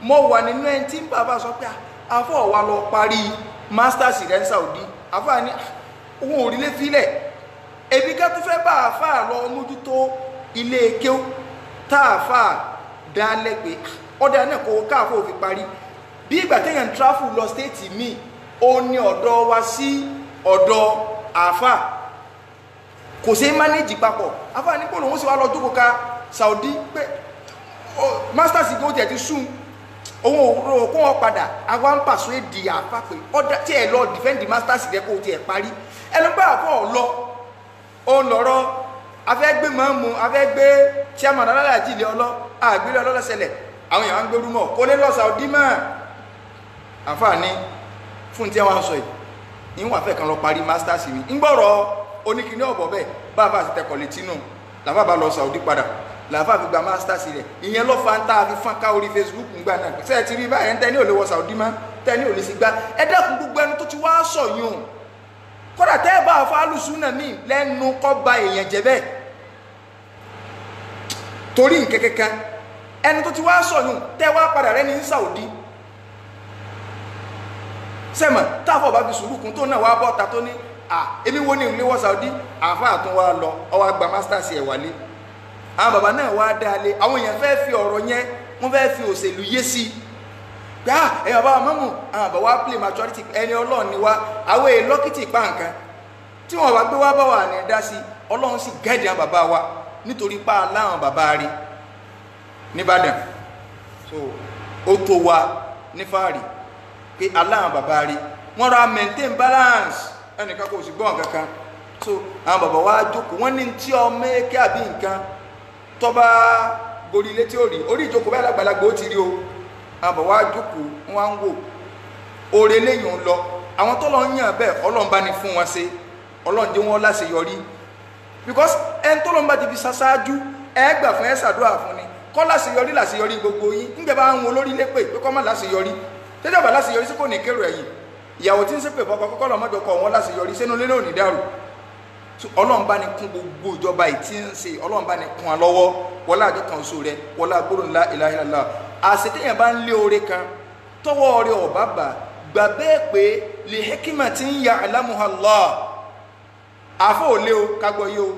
mo wà nínú ẹni tí bàbá sọ pé àfọ̀ wa lọ parí masters rẹ̀ ní Saudi àfà ní òun ò rí lé fílẹ̀ ebi ká tó fẹ́ bá àfà lọ mójútó ilé kéw tá àfà dálẹ́ pé ọ̀dà náà kò káàfọ̀ fi parí bí ìgbà téèyàn travel lọ state mi ó ní ọ̀dọ̀ wa sí ọ̀dọ̀ àfà kò sí manage papọ̀ àfà ní kò lòun sì wá lọ jókòó ká Saudi pé masters ìgbó tẹ̀ ti sùn òun òwúrò kó wọn padà àwọn ń pàṣẹ èdè àfà pé ọ̀dà tí ẹ lọ defend the masters rẹ kó tiẹ̀ parí ẹnu pé àfọ̀ lọ ó lọ́rọ́ afẹ́gbé mọ́mú afẹ́gbé chairman aláàjì ilé ọlọ́ àgbélé ọlọ́lọ́sẹlẹ̀ àwọn èèyàn ń gbérú mọ́ kó lè lọ Saudi mọ́ àfà ní fún tí wọ́n sọ yìí ìwọ̀n àfẹ́ kan lọ parí masters mi ń gbọ́rọ̀ oníkíní ọ̀bọ̀ bẹ́ẹ̀ bá a bá ti tẹkọ̀ létí nù làbá bá lọ Saudi padà làbá fi gba masters rẹ̀ ìyẹn ló fa ń tá a fi fọ́n ká orí Facebook ń gbà náà ṣe é ti rí báyẹn ń tẹ́ ní ò lè wọ Saudi mọ́ tẹ́ ní ò lè sí gbá ẹ dákun gbogbo ẹni tó ti wá sọ yún kódà tẹ́ ẹ bá a fa alùsùn náà míì lẹ́nu kọ́ ba èèyàn jẹ bẹ́ẹ̀ torí nkẹ́kẹ́kẹ́ ẹni tó ti wá sọ yún tẹ́ wá padà rẹ́ ní Saudi sẹ́mọ̀ táfọ̀ bá fi sùúrù kún tó náà wá bọ́ta tó ní èmi wo ni ìlú wọ Saudi àfáà tún wá lọ ọwọ́ àgbà masters ẹ̀ wálé àwọn bàbá náà wá dáalé àwọn èèyàn fẹ́ fi ọ̀rọ̀ yẹn wọ́n fẹ́ fi òṣèlú yé sí pé ẹ̀yàn bá mọ́mù àwọn bàbá wá play maturity ẹni Ọlọ́run ni wá àwọn èèyàn lọ́kìtì pa nǹkan tí wọ́n bá gbé wá bá wà ní dá sí Ọlọ́run sì gẹ́ẹ̀dì àwọn bàbá wa nítorí pa láwọn bàbá rí nìbàdàn so ó tó wa ní fáàrí pé aláwọn bàbá rí wọ́n ra maintain balance ẹnìkan kò sì gbọ́n kankan so àwọn bàbá wa jókòó wọ́n ní tí ọmọ ẹ̀kẹ́ àbí nǹkan tó bá gorí ilé tí ó rí orí ìjókòó bẹ́ẹ̀ lágbàlagbà ó ti rí o àwọn bàbá wa jókòó wọ́n ń wò oore lẹ́yìn ń lọ àwọn tó lọ ń yàn bẹ́ẹ̀ Ọlọ́run bá ní fún wọn ṣe Ọlọ́run jẹ́ wọn láṣeyọrí because ẹni tó lọ́n bá ti fi ṣaṣáájú ẹ gbà fún ẹ ṣàdúrà fún ni kọ́ láṣeyọrí gbogbo yín nígbà bá ń wọn olórí lépè pé kọ́ má láṣeyọrí tẹ́jọ́ bá láṣeyọrí sí kò ní kérò ẹ̀yìn ìyàwó tí ń ṣépè fọkọ kọ́kọ́ lọ́mọdé kọ́ wọn láṣeyọrí sínú lé náà ní dàrú Ọlọ́run bá ní kún gbogbo ìjọba ìtí ń ṣe Ọlọ́run bá ní kún wọn lọ́wọ́ wọlé àjọ kan oṣù rẹ wọlé agbóró ńlá ilaha illallah àṣetẹ̀yìn bá ń lé oore kan tọwọ́ oore ọ̀bá bà gbà bẹ́ẹ̀ pé lè hekima ti ń ya alamuhallah àfọ òlé o kagbọ yé o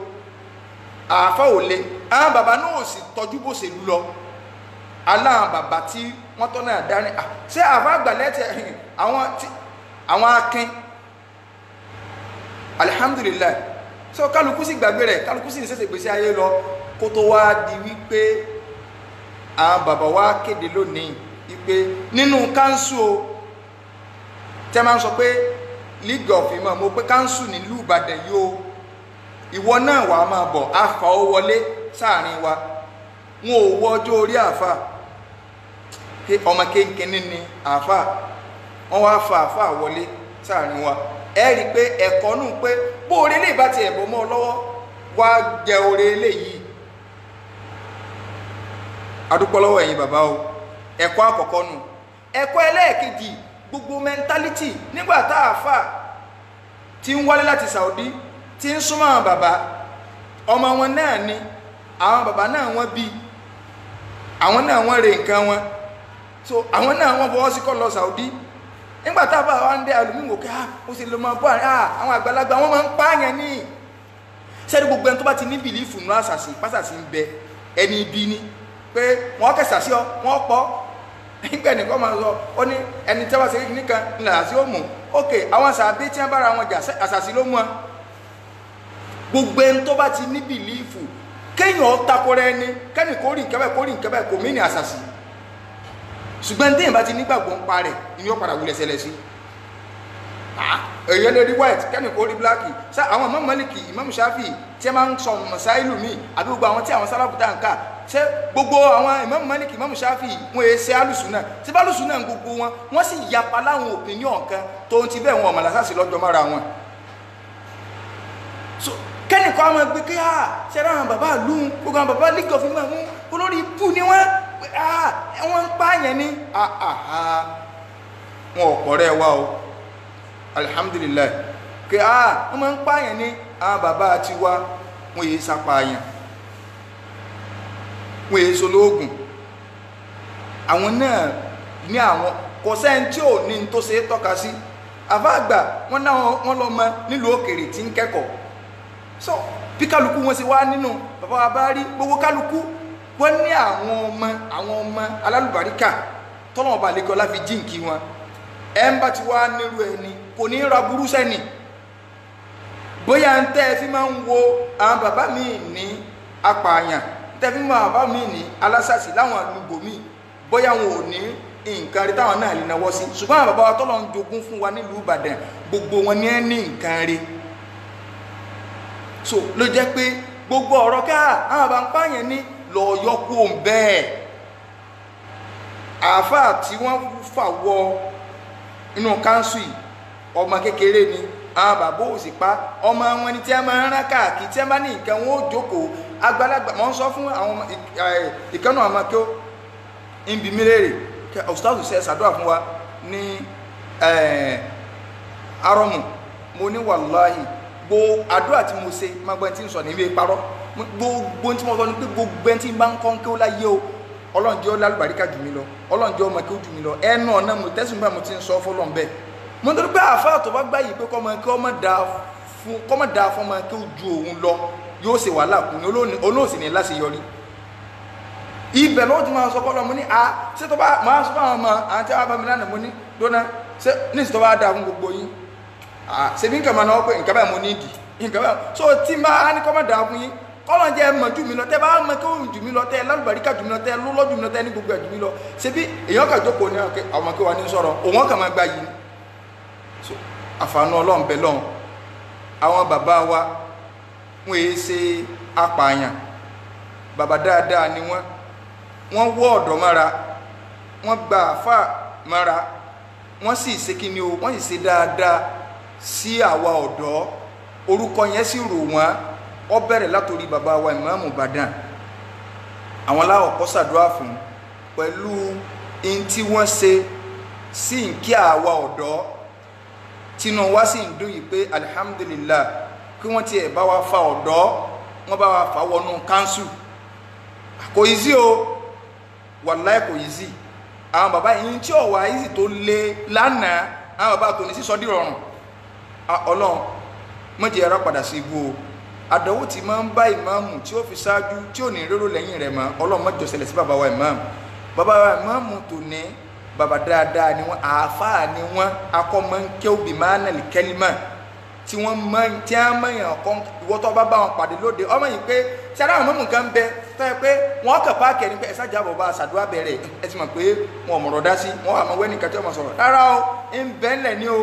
àfọ òlé àwọn bàbá náà ò sì tọ́jú bó ṣe lù lọ aláwọn bàbá tí wọ́n tọ́ náà dání ṣé àfọ àgbàlẹ́ tẹ àwọn akin alihamdulilayi so kálukú sì gbàgbé rẹ̀ kálukú sì ń ṣẹ̀ṣẹ̀ gbèsè ayé lọ kó tó wá di wípé àwọn bàbá wa kéde lónìí wípé nínú kánsù o tẹ́ máa ń sọ pé league of imam mo pé kánsù nílùú Ìbàdàn yìí o ìwọ náà wàá máa bọ̀ àfà ó wọlé sáàrin wa wọn ò wọ ọjọ́ orí àfà ọmọ kéńkéní ni àfà wọn wá fa àfà wọlé sáàrin wa ẹ rí i pé ẹ̀kọ́ nù pé bó orí lè bá ti ẹ̀bọ̀ mọ́ ọ lọ́wọ́ wá jẹ orí eléyìí adúpọ̀ lọ́wọ́ ẹ̀yin bàbá o ẹ̀kọ́ àkọ́kọ́ nù ẹ̀kọ́ ẹlẹ́ẹ̀kejì gbogbo mentality nígbà tá àfà tí ń wálé láti Saudi tí ń súnmọ́ àwọn bàbá ọmọ wọn náà ni àwọn bàbá náà wọ́n bí àwọn náà wọ́n rè nǹkan wọn so àwọn náà wọ́n fọwọ́ sí kọ́ lọ Saudi nígbà tá àbá wa ń dé alùmíwò kí ó sì lè máa bọ́ àwọn àgbàlagbà wọ́n máa ń pààyàn ní sẹ́ni gbogbo ẹni tó bá ti ní bìlífù nù àṣàṣì pásàṣì ń bẹ ẹni ibi ni pé wọ́n kẹsà sí ọ wọ́n pọ̀ nígbà nìkan máa sọ ó ní ẹni tí wọ́n ṣe kí nìkan ńlá sí ó mú ok àwọn sàbí tí wọ́n bára wọn jà àṣàṣì ló mú wọn gbogbo ẹni tó bá ti ní bìlífù kéèyàn takora ẹni kẹ́ni kó rí nǹkan bẹ́ẹ̀ kò mí ní àṣàṣì ṣùgbọ́n téèyàn bá ti nígbàgbọ́ ń pa rẹ̀ ni ó padà wulẹ̀ ṣẹlẹ̀ sí èyàn lè rí white kẹ́ni kó rí black sá àwọn Imam Maliki Imam Shafi tí ẹ máa ń sọ mọ̀sáìlù míì àbí gbogbo àwọn tí àwọn sálàfù tá à ń kà ṣé gbogbo àwọn Imam Maliki Imam Shafi wọn èé ṣe alùsùnà tí bá alùsùnà ń gbogbo wọn sì yapa láwọn opinion kan tó ń ti bẹ́ẹ̀ wọn ọ̀mọ̀lá sásì lọ́jọ́ mára wọn so kẹ́ni kọ́ àwọn ẹgbẹ́ kí ṣẹ́ra àwọn bàbá àlú gbogbo àwọn bàbá league of imam olórí ibù ni wọ́n ń pààyàn ní wọn ò kọ̀rẹ́ wa o alhamdulillah kí wọ́n máa ń pààyàn ní àwọn bàbá àti wa wọ́n yìí sápààyàn wọ́n yìí solóògùn àwọn náà ní àwọn kò sẹ́ni tí ò ní tó ṣe é tọ́ka sí àfáàgbà wọ́n lọ mọ nílùú òkèrè tí ń kẹ́kọ̀ọ́ so bí kálukú wọn ṣe wá nínú bàbá wa bá rí gbogbo kálukú wọ́n ní àwọn ọmọ alálùbáríkà tọ́lọ́mọba àlekọ́ láfi jíǹkí wọn ẹ̀ ń bá ti wá nírú ẹni kò ní ra burú sẹ́ni bóyá ń tẹ́ fi máa ń wo àwọn bàbá mi ní apààyàn tẹ́ fi máa bàbá mi ní alásàsì láwọn àlùgbò mi bóyá wọn ò ní nǹkan rí táwọn náà lè náwó sí ṣùgbọ́n àwọn bàbá wa tọ́lọ́ ń jogún fún wa nílùú Ìbàdàn gbogbo wọn ní ẹ́ ní nǹkan rí so ló jẹ́ pé gbogbo ọ̀rọ̀ ká àwọn bàbá ń pààyàn ní lọ yọkú òun bẹ́ẹ̀ àáfàá tí wọ́n fà wọ inú káńsù yìí ọmọ kékeré ni àwọn bàbá òsì pa ọmọ wọn ni tí a máa ń rán káàkiri tí a bá ní nǹkan wọn ó jókòó àgbàlagbà mọ́ ń sọ fún àwọn ìkànnì àmọ́ kí ó ń bi mí léèrè kí ọ̀sítàzù ṣe ṣàdúrà fún wa ní arọ́mù mo ní wàláhì gbogbo àdúrà tí mo ṣe máa gbọ́n tí ń sọ ní ìwé parọ́ gbogbo tí mo sọ ní pé gbogbo ẹni tí ń bá ń kọ́ ń kí ó láyé o Ọlọ́run jẹ́ ó lálùbáríkà jù mí lọ Ọlọ́run jẹ́ ó mọ kí ó jù mí lọ ẹnu ọ̀nà mo tẹ́sùn bá mo ti ń sọ fọlọ́n bẹ́ẹ̀ mo nítorí pé àfáà tó bá gbá yìí pé kọ́mọ kí ọmọ dáa fún ọmọ kí ó ju òun lọ yóò ṣe wàhálà kù ní olóòsì ní láti yọrí ibẹ̀ lọ́wọ́ tí máa sọ fọlọ́ mo ní ṣé tó bá máa sọ fáwọn ọmọ àwọn tí wọ́n bá mi lánàá mo ní lónà ṣé ní ìsìn tó bá dáa fún gbogbo yín ṣe bí nǹkan máa náwó pé nǹkan báyìí mo ní ìdì nǹkan báyìí so tí máa ní kọ́mọ dáa fún yín kọ́lọ̀ jẹ́ mọ̀ jù mí lọ tẹ́ bá mọ̀ kí ó jù mí lọ tẹ́ lálùbáríkà jù mí lọ tẹ́ lọ́lọ́ jù mí lọ tẹ́ ní gbogbo ẹ̀ jù mí lọ ṣe bí èèyàn kà jókòó ní àwọn kí wà ní sọ̀rọ̀ òun kà máa gba yìí so àfààní Ọlọ́run bẹ lọ́hùn àwọn bàbá wa wọ́n èé ṣe apààyàn bàbá dáadáa ni wọ́n wọ́ ọ̀dọ́ mára wọ́n gba àfà mára wọ́n sì ṣe kí ni o wọ́n sì ṣe dáadáa sí àwa ọ̀dọ́ orúkọ yẹn sì rò wọ́n ó bẹ̀rẹ̀ látòrí bàbá wa Ìmáàmù Ìbàdàn àwọn aláwọ̀ kọ́ ṣàdúrà fún pẹ̀lú in tí wọ́n ṣe sí nkí àwa ọ̀dọ́ tínú wá sí ń dùn yìí pé alhamdulillah kí wọ́n tiẹ̀ bá wa fa ọ̀dọ́ wọ́n bá wa fa wọnú kánsù kò yí sí o wàláì kò yí sí àwọn bàbá yìí tí ọ̀wà yìí sì tó lé lánàá àwọn bàbá tó ní sí sọ́dí rọrùn Ọlọ́run mọ́jẹ̀ ẹ̀rọ padà sí ibú o àdánwò tí máa ń bá ìmáàmù tí ó fi ṣáájú tí ò ní rérò lẹ́yìn rẹ̀ mọ́ Ọlọ́run má jẹ́ ó ṣẹlẹ̀ sí bàbá wa ìmáàmù tó ní bàbá dáadáa ni wọ́n àáfàá ni wọ́n akọ́mọ ń kẹ́ òbí máa nà lè kẹ́límà tí wọ́n mọ̀yàn kọ́ ìwọ́tọ́ bá wọn pàdé lóde ọmọ yìí pé ṣáná àwọn mọ̀mù kan bẹ tó yẹ pé wọ́n kàn páàkì ẹni pé ẹ sájà bọ̀ bá aṣàdúrà bẹ̀rẹ̀ ẹ ti mọ̀ pé wọn ò mọ̀rọ̀ dá sí wọn àmọ́ wẹ́nì kẹtí ọmọ sọ̀rọ̀ rárá o ń bẹ́ ńlẹ̀ ní o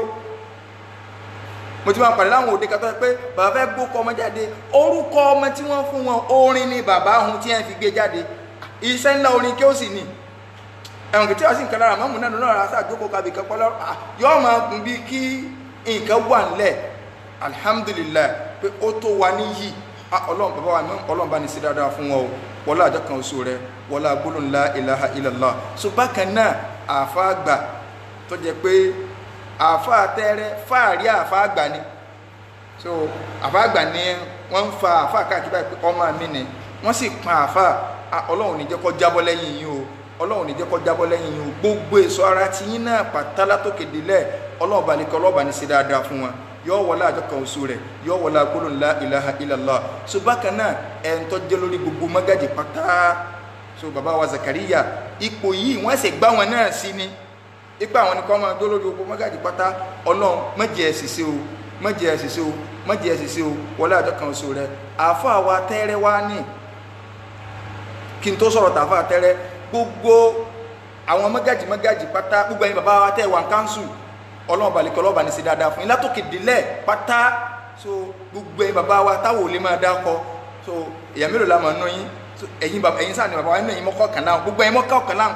mo ti máa pàdé láwọn òde kan tó yẹ pé bàbá fẹ́ gbókọ ọmọ jáde orúkọ ọmọ tí wọ́n fún wọn orin ni bàbá ohun tí wọ́n fi gbé jáde iṣẹ́ ńlá orin kí ó sì ní ẹ̀wọ̀n kìtì ọ̀sìn kan lára mọ́mù náà lọ́nà rásà jókòó kàbí kan pọ́lọ́ yọ́ máa gùn bí kí nǹkan wà nílẹ̀ alhamdulillah pé ó tó wa níyì ọlọ́run bàbá wa ọlọ́run bá ní sí dáadáa fún wọn o wọlá àjọ kan oṣù rẹ wọlá gbólóhùn la ilaha illallah so bákan náà àfa àgbà tó jẹ́ pé àfa tẹ́rẹ́ fáàrí àfa àgbà ni so àfa àgbà ni wọ́n ń fa àfa káàkiri báyìí pé ọmọ mi ni wọ́n sì pa àfa ọlọ́run ní jẹ́ kó jábọ́ lẹ́yìn yín o ọlọ́run ní jẹ́ kó jábọ́ lẹ́yìn yín o gbogbo èso ara ti yín náà pátá látòkè délẹ̀ ọlọ́run bá lè kọ́ ọlọ́ọ̀bá ní sí dáadáa fún wọn yóò wọlé àjọ kan oṣù rẹ̀ yóò wọlé gbólóhùn la ilaha illallah so bákan náà ẹ̀ ń tọ́jú lórí gbogbo mágàjì pátá so bàbá wa Zakariya ipò yìí wọ́n sì gbá wọn náà sí ni ipa àwọn nìkan máa dó lórí gbogbo mágàjì pátá ọlọ́run mọ̀jẹ̀ ẹ̀sìsẹ́ o mọ̀jẹ̀ ẹ̀sìsẹ́ o mọ̀jẹ̀ ẹ̀sìsẹ́ o wọlé àjọ kan oṣù rẹ̀ àfa wa tẹ́rẹ́ wá ní kí n tó sọ̀rọ̀ tàfà tẹ́rẹ́ gbogbo àwọn mágàjì pátá gbogbo ẹ̀yin bàbá wa tẹ́ wà ń káńsù ọlọ́run balẹ̀kọ́ ọlọ́run bá ní sí dáadáa fún yín látòkè délẹ̀ pátá so gbogbo ẹ̀yin bàbá wa táwọn ò lè máa dákọ so èèyàn mélòó la máa ná yín ẹ̀yin sáà ni bàbá wa nínú ẹ̀yin mọ́kànlá gbogbo ẹ̀yin mọ́kànlá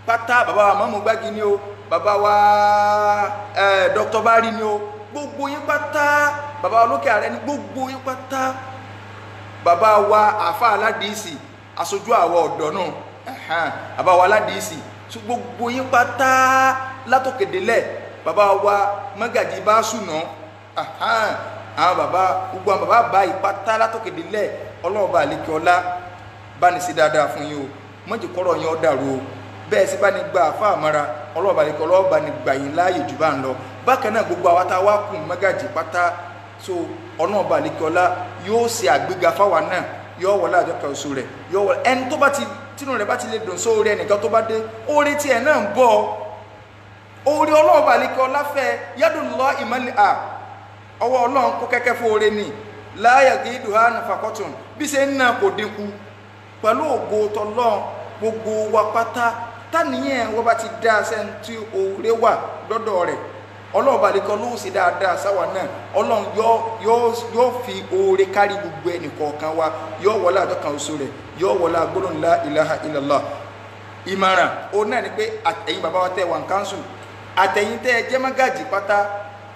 pátá bàbá wa mọ́mú gbági ni o bàbá wa Dr. Bari ni o gbogbo yín pátá bàbá wa lókè ààrẹ ni gbogbo yín pátá bàbá wa àfa aládìísì aṣojú àwọ̀ ọ̀dọ́ náà bàbá wa aládìísì so gbogbo yín pátá látòkè délẹ̀ bàbá wa Mágàjí bá sùnà àwọn bàbá gbogbo àwọn bàbá bá ìpátá látòkè délẹ̀ ọlọ́ọ̀bá àlekè ọlá bá ní sí dáadáa fún yín o mọ́jì kọ́rọ̀ yín ó dàrú o bẹ́ẹ̀ sí bá ní gba àfa àmọ́ra ọlọ́ọ̀bá àlekè ọlọ́ọ̀bá ní gbà yín láàyè jù bá ń lọ bákan náà gbogbo àwọn tá a wá kùn Mágàjí pátá so ọlọ́ọ̀bá àlekè ọlá yóò ṣe àgbéga fáwa náà yóò wọlé àjọ kan oṣù rẹ̀ yóò wọlé ẹni tó bá ti tínú rẹ̀ bá ti lè dùn sóore ẹnìkan tó bá dé oore tiẹ̀ náà ń bọ̀ oore ọlọ́ọ̀bá àlekè ọlá fẹ́ yadullah ìmọ̀lẹ́ à ọwọ́ ọlọ́run kó kẹ́kẹ́ fún oore ni láyà kí ìdùhà nàfàkọ́tùn bí ṣe ń nà kò dínkù pẹ̀lú ògo tọlọ́run gbogbo wa pátá táníyàn wọ́n bá ti dá sẹ́ńtì oore wà lọ́dọ̀ rẹ̀ ọlọ́run balẹ̀ kan ló ń ṣe dáadáa sáwà náà ọlọ́run yóò fi oore kárí gbogbo ẹnì kọ̀ọ̀kan wa yóò wọlé àjọ kan oṣù rẹ̀ yóò wọlé gbólóhùn la ilaha illallah ìmọ̀ràn òun náà ni pé àtẹ̀yìn bàbá wa tẹ̀ wà ń káńsù àtẹ̀yìn tẹ́ ẹ jẹ́ Mágàjí pátá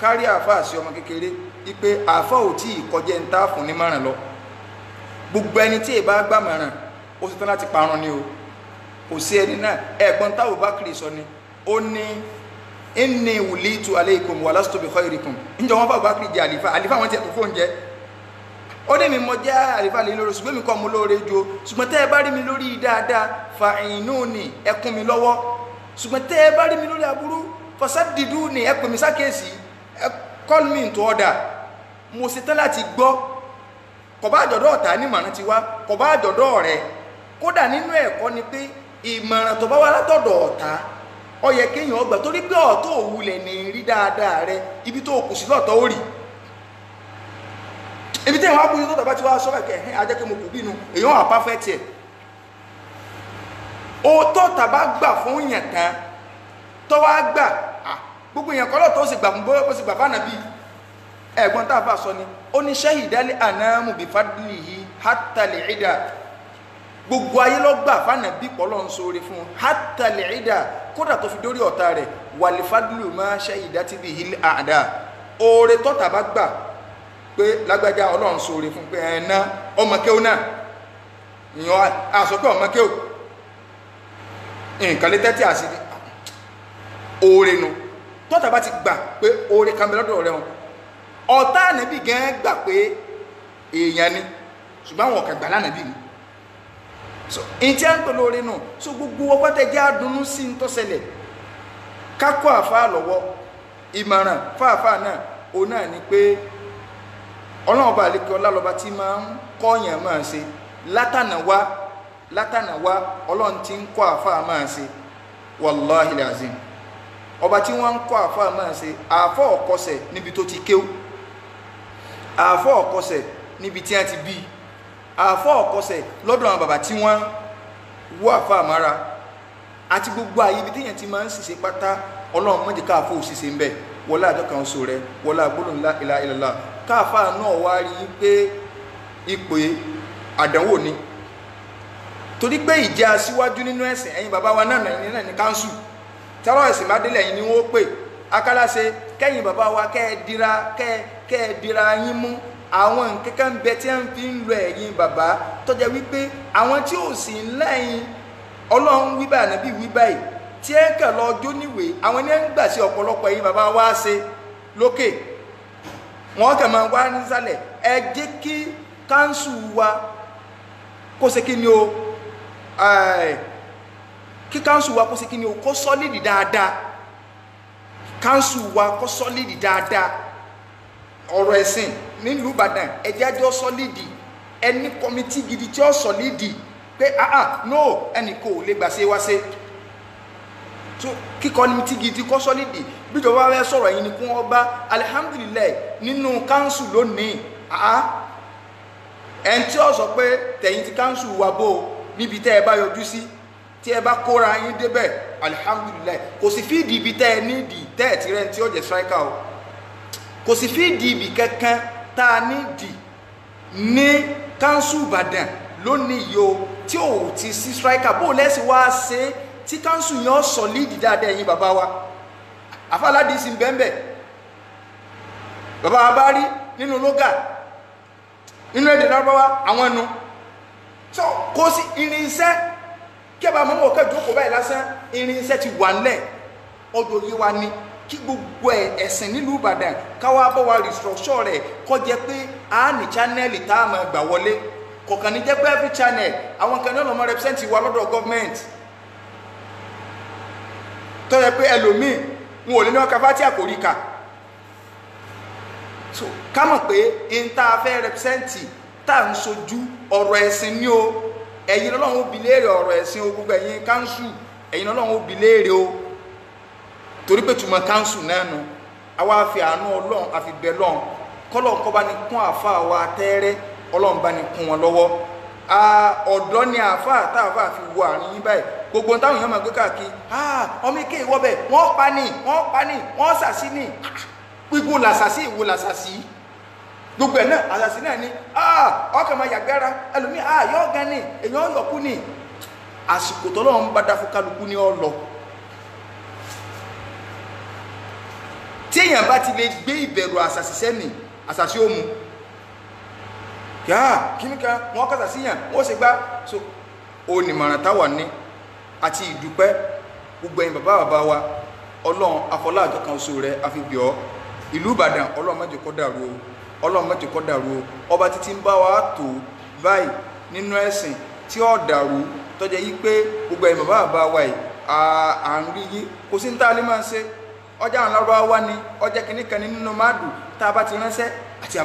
kárí àáfàá sí ọmọ kékeré wípé àáfàá ò tí ì kọjá ń tá fún ní márùn lọ gbogbo ẹni tí èèbá gbàmọ̀ràn ó sì tán láti parun ni o kò sí ẹni náà ẹ̀gbọ́n táwọn bá kiri sọ ni ó ní inni wulitu aleikum walastu bi khairikum njo wọ́n bá bá kiri jẹ́ àlífà wọ́n ti ẹ̀tọ́ fóun jẹ́ ó ní mi mọ jẹ́ àlífà lè lórí ṣùgbọ́n mi kọ́ mo lóore jo ṣùgbọ́n tẹ́ ẹ bá rí mi lórí dáadáa fa'inuni ẹ kún mi lọ́wọ́ ṣùgbọ́n tẹ́ ẹ bá rí mi lórí aburú fasaddiduni ẹ pè mí sákèsí ẹ call me into order mo ṣe tán láti gbọ́ kò bá àjọ̀dọ̀ ọ̀tá ní ìmọ̀ràn ti wá kò bá àjọ̀dọ̀ rẹ̀ kódà nínú ẹ̀kọ́ ni pé ìmọ̀ràn tó bá wá látọ̀dọ̀ ọ̀tá ó yẹ kéèyàn ọgbà torí pé ọ̀tọ̀ òwúlẹ̀ ní rí dáadáa rẹ ibi tó kù sí lọ́tọ̀ ó rì ibi tí ìwọ̀n abúlé tó tàbá ti wá sọ́rọ̀ ẹ̀kẹ́ ajẹ́kẹ́ mo kù bínú èyàn wà pàfẹ́tì ẹ̀ ó tó tàbá gbà fún yàn tán tó wá gbà gbogbo èèyàn kọ́lọ̀ tó sì gbà fún bó sì gbà fánà bí ẹ̀gbọ́n tá a bá sọ ni ó ní shahidal anamu bi fadlihi hatta li'ida gbogbo ayé lọ gbà fánà bí pọ́lọ́ ń sóore fún hatta li'ida kódà tó fi dórí ọ̀tá rẹ̀ wal fadlu ma shahidati bihil a'da oore tó tàbá gbà pé lágbájá ọlọ́run sóore fún pé ẹ̀nà ọmọ kéwò náà ìyàn àṣọ pé ọmọ kéwò nǹkan lé tẹ́tí àṣírí oore nu tó tàbá ti gbà pé oore kàmẹ́ lọ́dọ̀ rẹ̀ wọn ọ̀tá ànábì gan gbà pé èèyàn ni ṣùgbọ́n àwọn ọ̀kà gbà lánàbì ni so ìtí à ń pèlú oore náà so gbogbo ọpẹ́ tẹ́ jẹ́ àdùnnú sí ń tó ṣẹlẹ̀ kákó àfáà lọ́wọ́ ìmọ̀ràn fáàfáà náà òun náà ni pé ọlọ́run bá àlékè ọlá lọ́ba tí máa ń kọ́yàn máa ṣe látànà wá ọlọ́run tí ń kọ́ àfáà máa ṣe wàláhì làzim ọba tí wọ́n ń kọ́ àfáà máa ṣe àfọ́ ọ̀kọsẹ̀ níbi tó ti kéw àfọ́ ọ̀kọsẹ̀ níbi tí wọ́n ti bí àfọ́ ọ̀kọsẹ̀ lọ́dọ̀ àwọn bàbá tí wọ́n wọ́ àfáà mára àti gbogbo àyè ibi téèyàn ti máa ń ṣiṣẹ́ pátá ọlọ́run mọ́jì káàfọ́ òṣìṣẹ́ ń bẹ̀ wọlé àjọ kan oṣù rẹ wọlé agbólóhùn la ilaha illallah káàfà náà wá rí pé ipò àdánwò ni torí pé ìjẹ́ aṣíwájú nínú ẹ̀sìn ẹ̀yin bàbá wa náà ní káńsù tẹ́rọ ẹ̀sìn bá délẹ̀ yìí ni wọ́n pè akálàṣe kẹ́yìn bàbá wa kẹ́ ẹ dira yín mú àwọn nkẹ́kẹ́ ń bẹ tí wọ́n fi ń lo ẹ̀yin bàbá tó jẹ́ wípé àwọn tí ò sì ń lẹ́yìn Ọlọ́run wí báyìí Ànábì wí báyìí tí ẹ kàn lọ jó níwèé àwọn ẹni ń gbà sí ọ̀pọ̀lọpọ̀ yìí bàbá wa ṣe lókè wọ́n kàn máa wá nísàlẹ̀ ẹ jẹ́ kí káńsù wa kó ṣe kí ni o kí káńsù wa kó ṣe kí ni o kó sọ́lìdì dáadáa káńsù wa kó sọ́lìdì dáadáa ọ̀rọ̀ ẹ̀sìn nílùú Ìbàdàn ẹ jẹ́ àjọ sọ́lìdì ẹni kọ́mítì gidi tí ó sọ́lìdì pé no ẹnì kò lè gbà ṣe wá ṣe so kí kọ́mítì gidi kó sọ́lìdì bíjọba wẹ́ sọ̀rọ̀ yìí ni kún ọba alihamdulilayi nínú káńsù lónìí ẹn tí ó sọ pé tẹ̀yìn ti káńsù wà bó níbi tẹ́ ẹ bá yọjú sí tí ẹ bá kóra yín débẹ̀ alihamdulilayi kò sì fíìdì ibi tẹ́ ẹ nídìí tẹ́ ẹ ti rẹ̀ tí ó jẹ́ striker o kò sì fíìdì ibi kankan tá a nídìí ní káńsù Ìbàdàn lónìí yìí o tí ò ti sí striker bó lẹ́sìn wá ṣe tí káńsù yẹn sọ líìdì dáadáa ẹ̀yin bàbá wa àfàládìí sí bẹ́ẹ̀bẹ́ bàbá bá rí nínú lógà nínú èdè lárúbáwá àwọn ẹnu so kò sí irinṣẹ́ kí ẹbà mọ́mọ́ kẹjọ kò báyìí lásán irinṣẹ́ ti wà nílẹ̀ ọdọ̀ yìí wá ní kí gbogbo ẹ̀sìn nílùú Ìbàdàn káwá bọ́ wa restructure rẹ̀ kó jẹ́ pé a ní channel tá a máa gbà wọlé kọ̀ọ̀kan ní jẹ́ pé every channel àwọn kan náà lọ́mọ represent wa lọ́dọ̀ government tó yẹ pé ẹlòmíì wọn ò lè ní ọkà fátí àkóríkà so ká mọ̀ pé in tá a fẹ́ rẹpsẹ́ǹtì tá à ń sojú ọ̀rọ̀ ẹ̀sìn ní o ẹ̀yin Ọlọ́run ó bi léèrè ọ̀rọ̀ ẹ̀sìn o gbogbo ẹ̀yin káńsù ẹ̀yin Ọlọ́run ó bi léèrè o torí pé túmọ̀ káńsù náà nu àwa fi àánú Ọlọ́run àfi bẹ̀ lọ́n kọ́lọ́n kọ́ bá ní kún àfa wa tẹ́rẹ́ Ọlọ́run bá ní kún wọn lọ́wọ́ ọ̀dọ́ ni àfa táàfà fi wọ àárín yín báyìí gbogbo táwọn èèyàn máa gbé káàkiri ọmọ ike ìwọ́bẹ̀ wọ́n pa ní wọ́n sàsí ní gbogbo làsàsí ìwò làsàsí gbogbo ẹ̀ náà àsàsí náà ni ọkàn máa yàgbára ẹlòmí yọ́ gan ni èèyàn yọkú ní àsìkò tọ́lọ́run bá dá fún kálukú ní ọlọ tí èèyàn bá ti lè gbé ìbẹ̀rù àsàsí sẹ́ni àsàsí ó mu kíníkà wọ́n kásà síyàn wọ́n sì gbá so ó ní màrán táwà ní àti ìdúpẹ́ gbogbo ẹ̀yin bàbá wa Ọlọ́run afọláàjọ kan oṣù rẹ̀ àfibì ọ́ ìlú Ìbàdàn Ọlọ́run má jẹ́ kó dàrú o Ọlọ́run má jẹ́ kó dàrú o ọba títí ń bá wa tó báyìí nínú ẹ̀sìn tí ó dàrú tó jẹ́ yí pé gbogbo ẹ̀yin bàbá wa yìí à ń rí yí kò sí ní tá a lè máa ṣe ọjà àwọn lọ́rọ̀ wa ni ọjà kìnnìkan ní nínú máàdù tá a bá ti ránṣẹ́ àti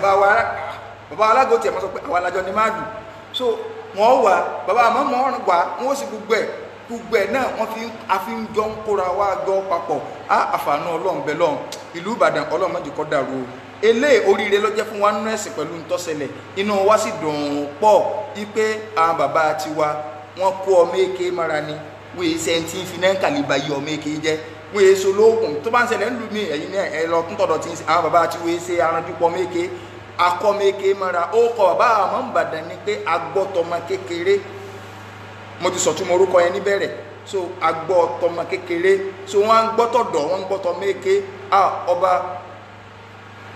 bàbá alágò tí ẹ̀ mọ́ sọ pé àwọn alájọ ní máàdù so wọ́n wà bàbá àmọ́ wọ́n wà wọ́n sì gbogbo ẹ̀ náà wọ́n fi ń jọ ń kóra wá jọ papọ̀ àfààní Ọlọ́run bẹ̀ lọ́run ìlú Ìbàdàn Ọlọ́run má jẹ́ kó dàrú o eléyìí oríire ló jẹ́ fún wa nínú ẹ̀sìn pẹ̀lú ntọ́sẹ̀lẹ̀ inú wa sì dùn pọ̀ wípé àwọn bàbá tiwa wọ́n kó ọmọ èké mara ni wọ́n èyí sẹ́ńtì fi náà kàlíbà yí ọmọ èké jẹ́ wọ́n èyí so lóògùn tó bá ń ṣẹlẹ̀ ńlú mi ẹ̀yin náà ẹ lọ tún tọ̀dọ̀ tí àwọn bàbá tí wọ́n èyí ṣe aranjú pọ̀ méke akọ́ méke mara ó kọ bàbá àmọ́ Ìbàdàn ni pé agbọ́tọmọ kékeré mo ti sọ̀tún orúkọ yẹn níbẹ̀rẹ̀ so agbọ́ tọmọ kékeré so wọ́n ń gbọ́tọ̀ dọ̀ wọ́n ń gbọ́tọ̀ méke ọba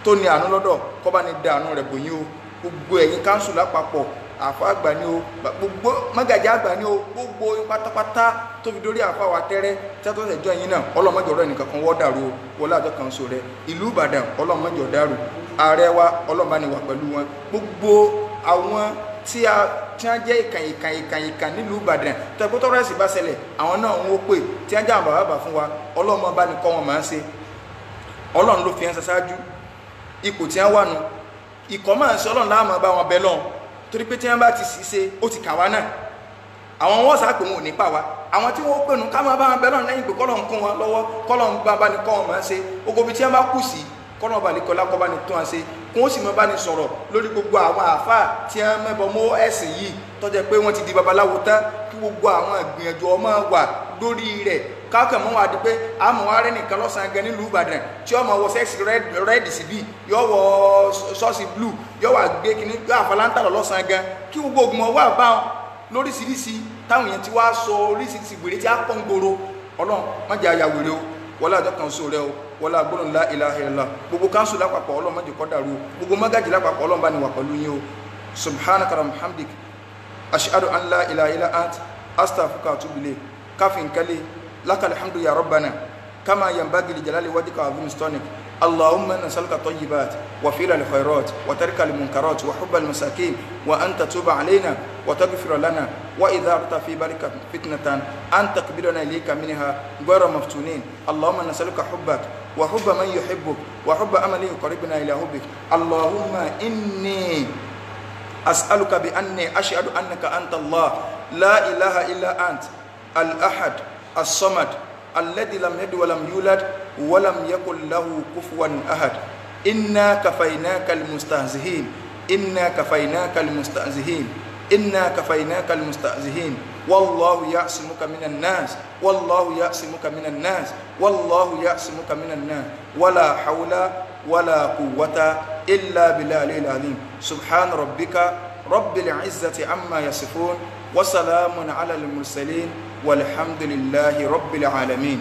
tó ní àánú lọ́dọ̀ kó bá ní da àánú rẹ̀ bòyín o gbogbo ẹ̀yin káńsù lápapọ̀ àfa àgbà ni o gbogbo mágàjí àgbà ni o gbogbo pátápátá tó fi dórí àfa wa tẹ́rẹ́ tí a tó ṣẹjọ́ ẹ̀yin náà ọlọ́mọdé ọ̀rọ̀ ẹnìkan kan wọ́ dàrú o wọlé àjọ kan so rẹ ìlú Ìbàdàn ọlọ́mọdé ọ̀dàrú ààrẹ wa ọlọ́mọdé wà pẹ̀lú wọn gbogbo àwọn tí wọ́n jẹ́ ìkàn nílùú Ìbàdàn tẹ́gbọ́tọ́rọ̀ ẹ̀sìn bá ṣẹlẹ̀ àwọn náà ń wó pè tí wọ́n jẹ́ àwọn bàbá fún wa ọlọ́mọ bá ní kọ́ wọn máa ń ṣe Ọlọ́run ló fi hàn ṣáájú ipò tí wọ́n wà nù ikọ̀ máa ń ṣe Ọlọ́run láàmú bá wọn bẹ́ lọ́n torí pé tí wọ́n bá ti sì ṣe ó ti kà wá náà àwọn wọ́n sàpè wọn ò ní pa wá àwọn tí wọ́n pè nù ká máa bá wọn bẹ́ lọ́n lẹ́yìn pé kọ́lọ̀ ń kún wọn lọ́wọ́ kọ́lọ̀ ń bá ní kọ́ wọn máa ń ṣe ogobi tí wọ́n bá kù sí kọ́lọ̀ bá ní kọ́lá kọ́ bá ní tún wọn ṣe kún ó sì máa bá ní sọ̀rọ̀ lórí gbogbo àwọn àáfàá tí wọ́n mẹ́bọ mọ́ ẹ̀sìn yìí tọ́jẹ́ pé wọ́n ti di babaláwo tán kí gbogbo àwọn ìgbìyànjú ọmọ wà lórí rẹ̀ káàkiri mọ́ wà di pé àmọ́ wa rẹ̀ nìkan lọ́sàn-án gan nílùú Ìbàdàn tí ọmọ wọ sẹ́ẹ̀sì rẹ́ẹ̀dì síbí yọ wọ ṣọ́ọ̀ṣì blue yọ wà gbé kíní yọ àfọláńtà lọ́sàn-án gan kí gbogbo ògùnmọ̀ wà bá wọn lóríṣiríṣi táwọn èèyàn ti wá sọ oríṣiríṣi wèrè tí a pọ̀ ń gbòòrò Ọlọ́run má jẹ́ àyà wèrè o wọlé àjọ kan so rẹ o wọlé agbóhùn ńlá ilaha illallah gbogbo káńsù lápapọ̀ Ọlọ́run má jẹ́ kó dàrú gbogbo mágàjì lápapọ̀ Ọlọ́run bá ní wà pẹ̀lú yín o subhanaka wa bihamdik ashhadu an la ilaha illa ant astaghfiruka wa atubu ilayk kafin kali lakal hamdu ya rabbana kama yanbaghi li jalali wajhika wa azimi sultanik اللهم نسألك الطيبات وفعل الخيرات وترك المنكرات وحب المساكين وأن تتوب علينا وتغفر لنا وإذا أردت في بالك فتنة أن تقبلنا إليك منها غير مفتونين اللهم نسألك حبك وحب من يحبك وحب أمل يقربنا إلى حبك اللهم إني أسألك بأني أشهد أنك أنت الله لا إله إلا أنت الأحد الصمد الذي لم يلد ولم يولد ولم يكن له كفوا أحد إنا كفيناك المستهزئين إنا كفيناك المستهزئين إنا كفيناك المستهزئين والله يعصمك من الناس والله يعصمك من الناس والله يعصمك من الناس ولا حول ولا قوة إلا بالله العظيم سبحان ربك رب العزة عما يصفون وسلام على المرسلين والحمد لله رب العالمين.